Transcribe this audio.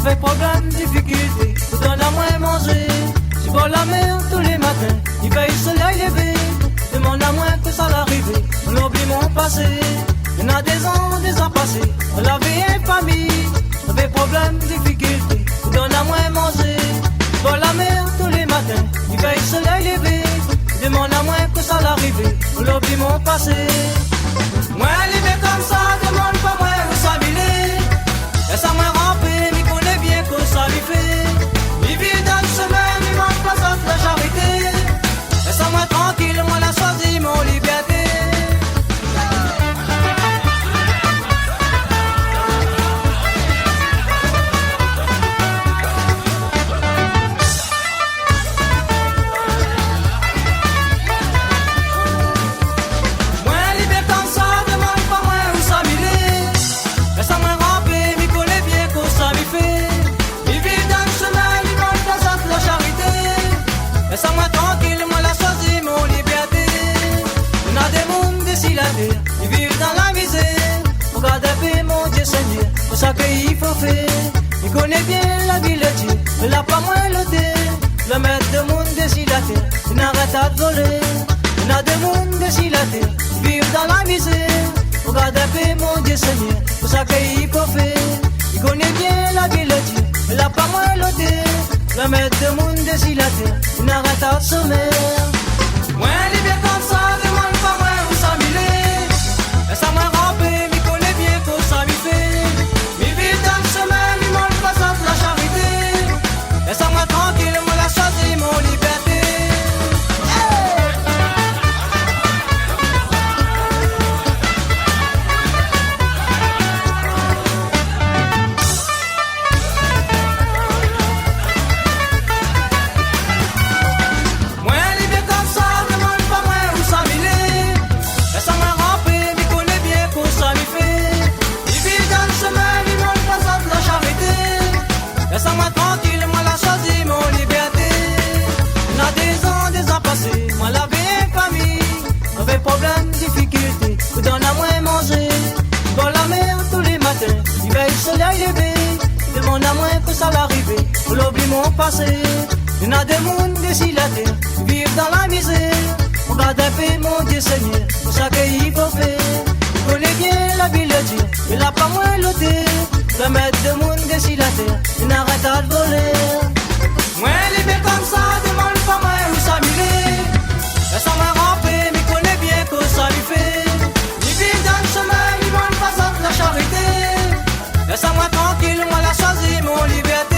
avec problème, difficulté, tout donne à moins manger. Je bois la mer tous les matins, il veille le soleil levé. Demande à moins que ça l'arrive, on oublie mon passé. Il y en a des ans passés, on l'avait une famille. Avec problème, difficulté, tout donne à moins manger. Je bois la mer tous les matins, il veille le soleil levé. Demande à moins que ça l'arrive, on oublie mon passé. Moi, libre comme ça, demande pas moi où ça vilait. Laisse à moi ramper, m'y connaît bien que ça lui fait. Il vit dans le semaine, il mange pas ça de la charité. Laisse à moi tranquille, moi la choisi mon liberté. Laisse-moi tranquille, moi la choisi mon liberté. On a des mondes d'ici la terre, ils vivent dans la misère. Regarde un peu mon Dieu Seigneur, pour ça qu'il faut faire. Il connaît bien la vie de Dieu, il n'a pas moins le terre. Le maître de monde d'ici la terre, il n'arrête pas de voler. On a des mondes d'ici la terre, ils vivent dans la misère. Regarde un peu mon Dieu Seigneur, pour ça qu'il faut faire. Il connaît bien la vie de Dieu, il n'a pas moins le terre. Le maître de monde d'ici la terre, il n'arrête pas de sommaire. Moi, libre comme ça, demande pas moi où ça m'y est. Laisse à moi ramper, m'y connaît bien que ça m'y fait. M'y vit dans le chemin, m'y mange pas ça de la charité. Laisse à moi tranquille, moi la choisi mon liberté. Laisse-moi tranquille, moi la choisi mon liberté. On a des ans passés, moi la vie famille. Avec problème, difficulté, vous donne à moins manger. Je bois la mer tous les matins, il veille le soleil levé. Demande à moins que ça l'arrive, on l'oublie mon passé. Il y en a des mondes d'ici la terre, ils vivent dans la misère. Regarde un peu mon Dieu Seigneur, pour ça qu'il faut faire. Il connaît bien la ville de Dieu, il n'a pas moins le thé. Le maître de monde d'ici la terre, il n'arrête pas de voler. Moi, libre comme ça, demande pas moi où ça m'y est. Laisse à moi ramper, m'y connaît bien que ça lui fait. Il vit dans le chemin, il mange pas ça de la charité. Laisse à moi tranquille, moi la choisi mon liberté.